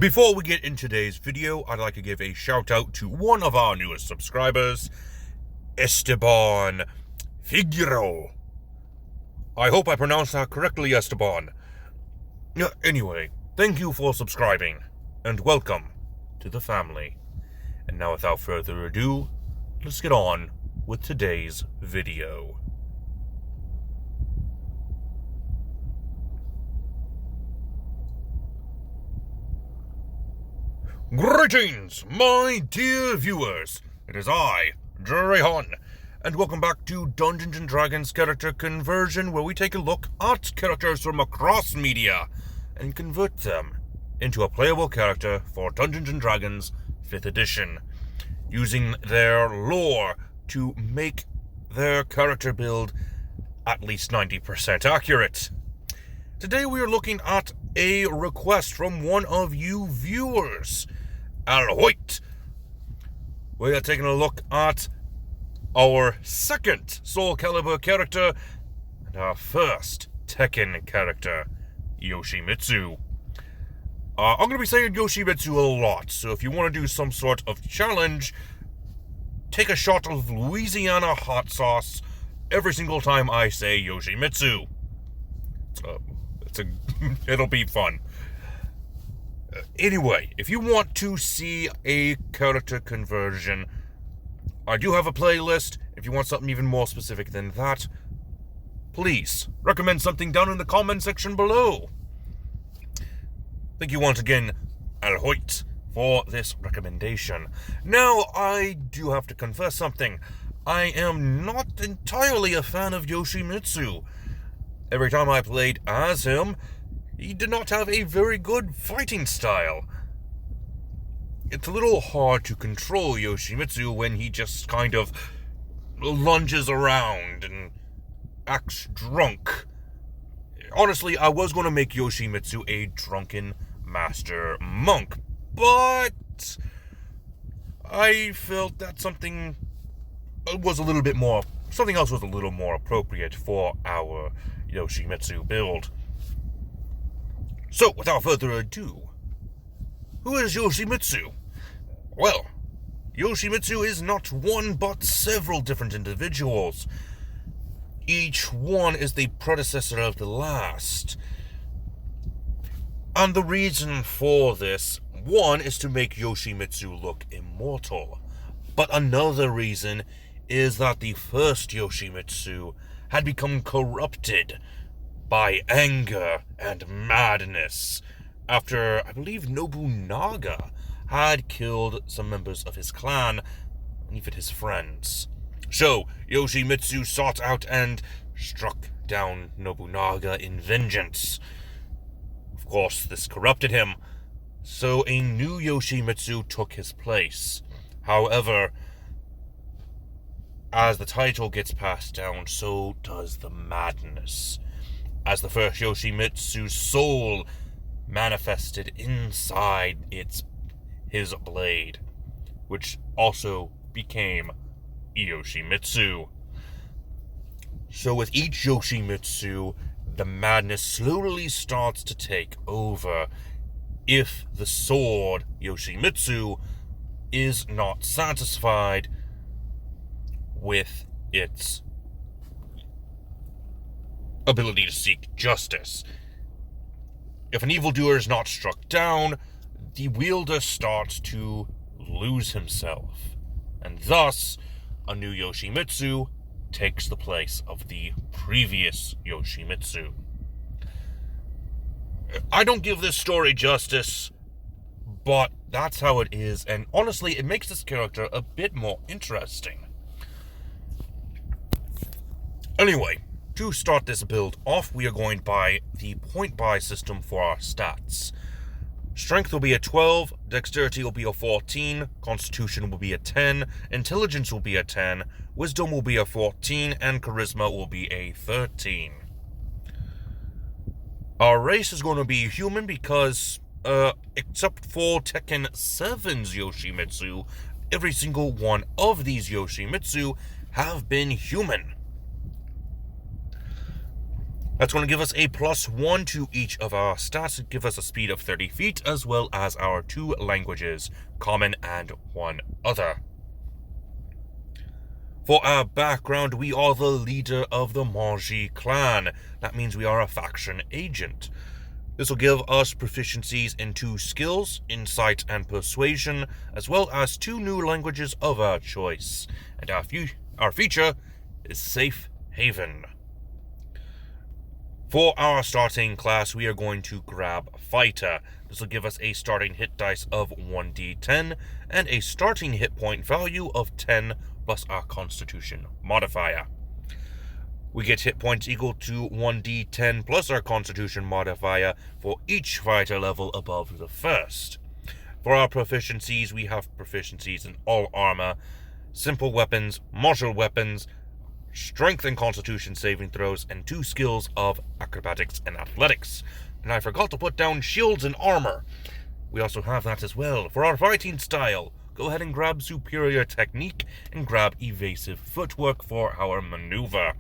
Before we get into today's video, I'd like to give a shout out to one of our newest subscribers, Esteban Figueroa. I hope I pronounced that correctly, Esteban. Anyway, thank you for subscribing, and welcome to the family. And now without further ado, let's get on with today's video. Greetings, my dear viewers. It is I, Drehan, and welcome back to Dungeons & Dragons Character Conversion, where we take a look at characters from across media and convert them into a playable character for Dungeons & Dragons 5th edition, using their lore to make their character build at least 90% accurate. Today we are looking at a request from one of you viewers, Alhoit. We are taking a look at our second Soul Calibur character and our first Tekken character, Yoshimitsu. I'm going to be saying Yoshimitsu a lot, so if you want to do some sort of challenge, take a shot of Louisiana hot sauce every single time I say Yoshimitsu. It'll be fun. Anyway, if you want to see a character conversion, I do have a playlist. If you want something even more specific than that, please recommend something down in the comment section below. Thank you once again, Alhoit, for this recommendation. Now, I do have to confess something. I am not entirely a fan of Yoshimitsu. Every time I played as him, he did not have a very good fighting style. It's a little hard to control Yoshimitsu when he just kind of lunges around and acts drunk. Honestly, I was going to make Yoshimitsu a drunken master monk, but I felt that something else was a little more appropriate for our Yoshimitsu build. So, without further ado, who is Yoshimitsu? Well, Yoshimitsu is not one but several different individuals. Each one is the predecessor of the last. And the reason for this, one, is to make Yoshimitsu look immortal. But another reason is that the first Yoshimitsu had become corrupted by anger and madness after, I believe, Nobunaga had killed some members of his clan and even his friends. So, Yoshimitsu sought out and struck down Nobunaga in vengeance. Of course, this corrupted him, so a new Yoshimitsu took his place. However, as the title gets passed down, so does the madness, as the first Yoshimitsu's soul manifested inside his blade, which also became Yoshimitsu. So with each Yoshimitsu, the madness slowly starts to take over if the sword Yoshimitsu is not satisfied with its ability to seek justice. If an evildoer is not struck down, the wielder starts to lose himself, and thus a new Yoshimitsu takes the place of the previous Yoshimitsu. I don't give this story justice, but that's how it is, and honestly, it makes this character a bit more interesting. Anyway, to start this build off, we are going by the point-buy system for our stats. Strength will be a 12, Dexterity will be a 14, Constitution will be a 10, Intelligence will be a 10, Wisdom will be a 14, and Charisma will be a 13. Our race is going to be human because, except for Tekken 7's Yoshimitsu, every single one of these Yoshimitsu have been human. That's going to give us a +1 to each of our stats and give us a speed of 30 feet, as well as our 2 languages, common and 1 other. For our background, we are the leader of the Manji clan. That means we are a faction agent. This will give us proficiencies in 2 skills, insight and persuasion, as well as 2 new languages of our choice. And our feature is Safe Haven. For our starting class, we are going to grab Fighter. This will give us a starting hit dice of 1d10 and a starting hit point value of 10 plus our Constitution modifier. We get hit points equal to 1d10 plus our Constitution modifier for each fighter level above the first. For our proficiencies, we have proficiencies in all armor, simple weapons, martial weapons, strength and constitution saving throws, and 2 skills of acrobatics and athletics. And I forgot to put down shields and armor. We also have that as well. For our fighting style, go ahead and grab superior technique and grab evasive footwork for our maneuver.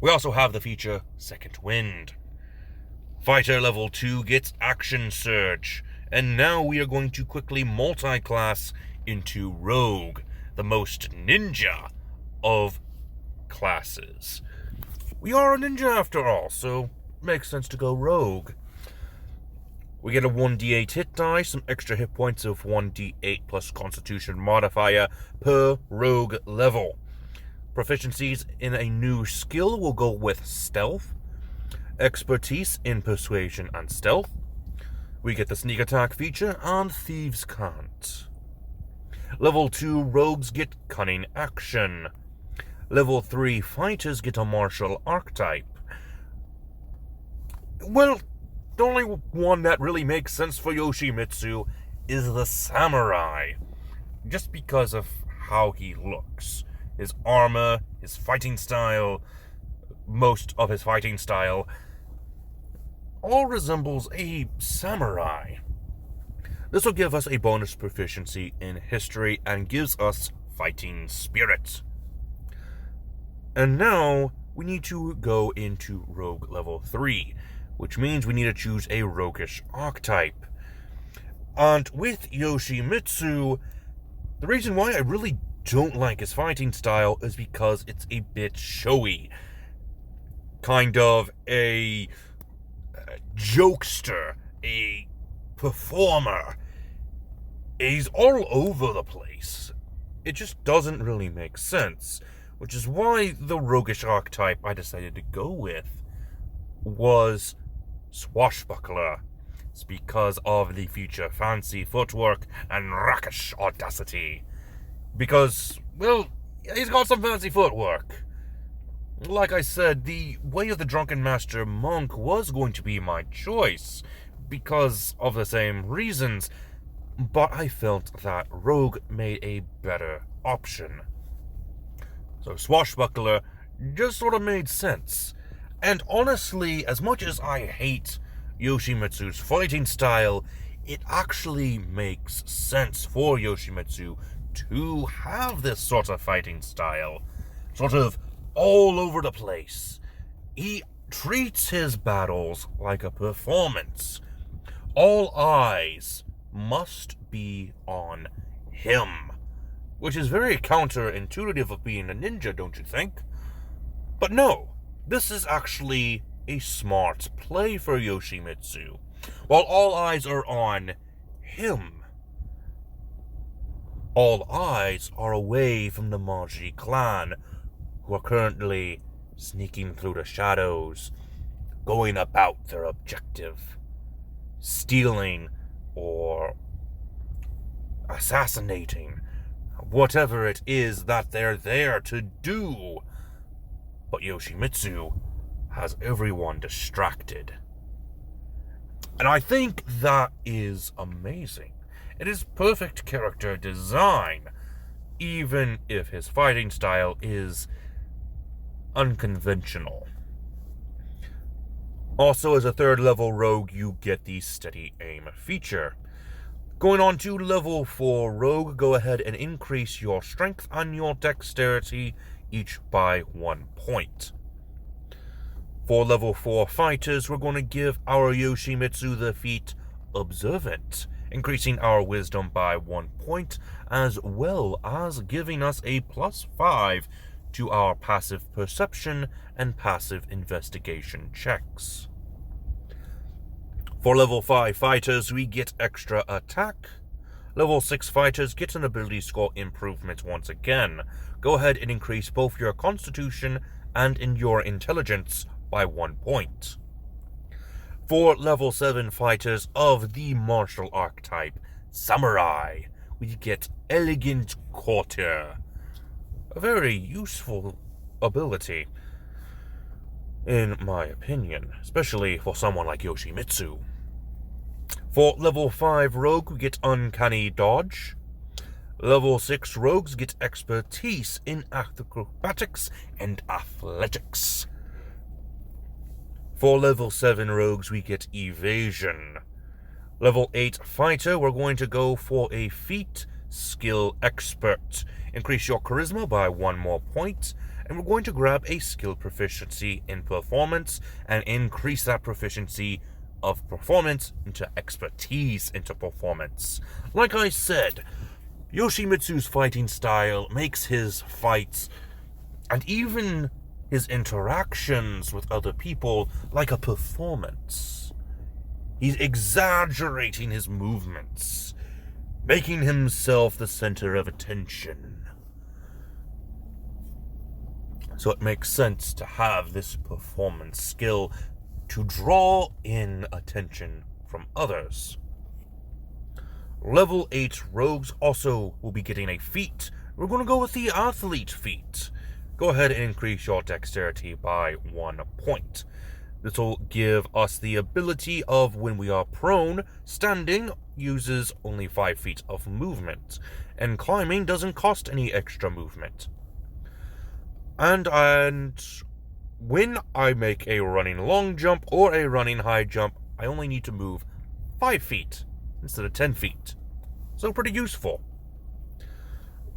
We also have the feature Second Wind. Fighter level 2 gets action surge. And now we are going to quickly multi-class into Rogue, the most ninja of classes. We are a ninja after all, so it makes sense to go Rogue. We get a 1d8 hit die, some extra hit points of 1d8 plus Constitution modifier per Rogue level. Proficiencies in a new skill will go with Stealth, expertise in Persuasion and Stealth. We get the Sneak Attack feature and Thieves' Cant. Level 2 Rogues get Cunning Action. Level 3 Fighters get a Martial Archetype. Well, the only one that really makes sense for Yoshimitsu is the Samurai. Just because of how he looks. His armor, his fighting style, most of his fighting style, all resembles a samurai. This will give us a bonus proficiency in history and gives us fighting spirit. And now we need to go into Rogue level 3, which means we need to choose a roguish archetype. And with Yoshimitsu, the reason why I really don't like his fighting style is because it's a bit showy. Kind of a jokester, a performer. He's all over the place. It just doesn't really make sense, which is why the roguish archetype I decided to go with was Swashbuckler. It's because of the feature fancy footwork and rakish audacity. Because, well, he's got some fancy footwork. Like I said, the Way of the Drunken Master Monk was going to be my choice, because of the same reasons, but I felt that Rogue made a better option. So Swashbuckler just sort of made sense. And honestly, as much as I hate Yoshimitsu's fighting style, it actually makes sense for Yoshimitsu to have this sort of fighting style. Sort of all over the place. He treats his battles like a performance. All eyes must be on him. Which is very counterintuitive of being a ninja, don't you think? But no, this is actually a smart play for Yoshimitsu. While all eyes are on him, all eyes are away from the Manji clan, who are currently sneaking through the shadows, going about their objective, stealing or assassinating, whatever it is that they're there to do. But Yoshimitsu has everyone distracted. And I think that is amazing. It is perfect character design, even if his fighting style is unconventional. Also, as a third level rogue, you get the steady aim feature. Going on to level 4 rogue, go ahead and increase your strength and your dexterity each by 1 point. For level 4 fighters, we're going to give our Yoshimitsu the feat Observant, increasing our wisdom by 1 point, as well as giving us a +5 to our passive perception and passive investigation checks. For level 5 fighters, we get extra attack. Level 6 fighters get an ability score improvement once again. Go ahead and increase both your constitution and in your intelligence by 1 point. For level 7 fighters of the martial archetype Samurai, we get Elegant Courtier. A very useful ability, in my opinion, especially for someone like Yoshimitsu. For level 5 rogue, we get Uncanny Dodge. Level 6 rogues get expertise in acrobatics and athletics. For level 7 rogues, we get evasion. Level 8 fighter, we're going to go for a feat skill expert. Increase your charisma by 1 more point, and we're going to grab a skill proficiency in performance and increase that proficiency of performance into expertise into performance. Like I said, Yoshimitsu's fighting style makes his fights and even his interactions with other people like a performance. He's exaggerating his movements, making himself the center of attention. So it makes sense to have this performance skill to draw in attention from others. Level 8 rogues also will be getting a feat. We're going to go with the athlete feat. Go ahead and increase your dexterity by 1 point. This will give us the ability of when we are prone, standing uses only 5 feet of movement, and climbing doesn't cost any extra movement. And when I make a running long jump or a running high jump, I only need to move 5 feet instead of 10 feet. So pretty useful.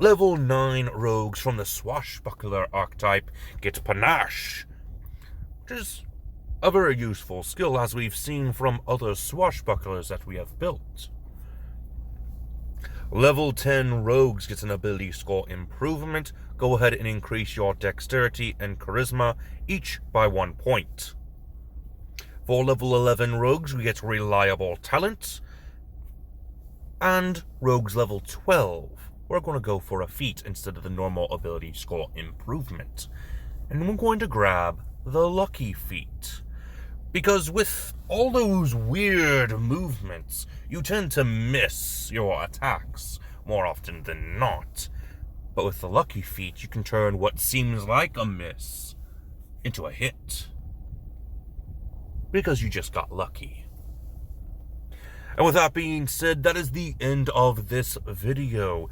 Level 9 rogues from the swashbuckler archetype get panache, which is a very useful skill as we've seen from other swashbucklers that we have built. Level 10 rogues get an ability score improvement. Go ahead and increase your dexterity and charisma, each by 1 point. For level 11 rogues, we get reliable talent. And rogues level 12, we're going to go for a feat instead of the normal ability score improvement. And we're going to grab the lucky feat. Because with all those weird movements, you tend to miss your attacks more often than not. But with the lucky feat, you can turn what seems like a miss into a hit. Because you just got lucky. And with that being said, that is the end of this video.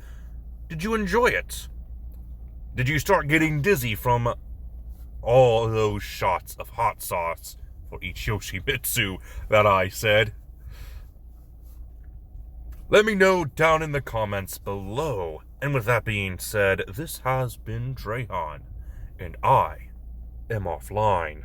Did you enjoy it? Did you start getting dizzy from all those shots of hot sauce for each Yoshimitsu that I said? Let me know down in the comments below. And with that being said, this has been Drahan, and I am offline.